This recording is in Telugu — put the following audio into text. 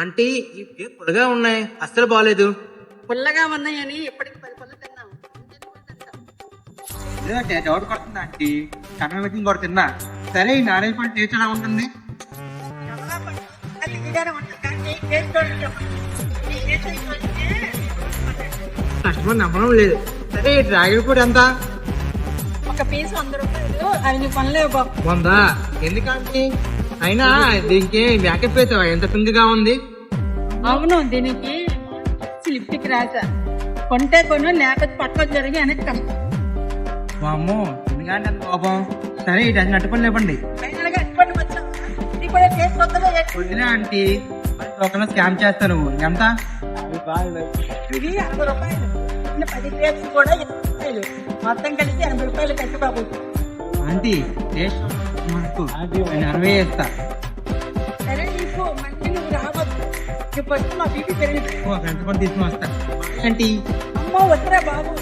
ఆంటీ ఇవి పుల్లగా ఉన్నాయి, అస్సలు బాగాలేదు. పుల్లగా ఉన్నాయని ఇప్పటికి 10 పళ్ళు తిన్నాం. డౌట్ కొడుతుంది ఆంటీ, కన్నకి ఇంకోటి తిన్నా. సరే ఈ నారేజ్ పండు టేస్ట్ ఎలా ఉంటుంది? అది ఇదేనా ఉంటుంది కానీ టేస్ట్ చూడండి. ఈ టేస్ట్ చూస్తే కస్టమర్ నమ్మడం లేదు. సరే ఈ డ్రాగన్ ఫ్రూట్ ఎంత? ఒక పీస్ 100 రూపాయలు. అవి నీ పనిలేవు బాబు. 100? ఎందుకంటే అయినా దీనికి మేకప్ వేసావా? ఎంత పింక్గా ఉంది. అవును, దీనికి లిప్టిక్ రాసా. కొంటే కొను, లేకపోతే పట్టుకొని జరిగి వెనక్కి అమ్మో ఎందుకంటే అంత కోపం. సరే ఈ డజన్ అట్టుపని లేపండి. ఫైనల్ గా అట్టుపండి వచ్చాం. ఇది కూడా టేస్ట్ వస్తుందో వదిలే ఆంటీ, ఒకరిని స్కామ్ చేస్తా. నువ్వు ఎంత? ఇది 80 రూపాయలు. 10 గ్రేప్స్ కూడా 20 రూపాయలు. మొత్తం కలిసి 80 రూపాయలు కట్టి బాబు. ఆంటీ టేస్ట్ నాకు 60 ఇస్తా. సరే నీకు మళ్ళీ నువ్వు రావద్దు. ఇప్పుడు వచ్చి మా బీపీ పెరిగింది. ఒక గంట పని తీసుకుని వస్తా. ఆంటీ అమ్మ వద్దురా బాబు.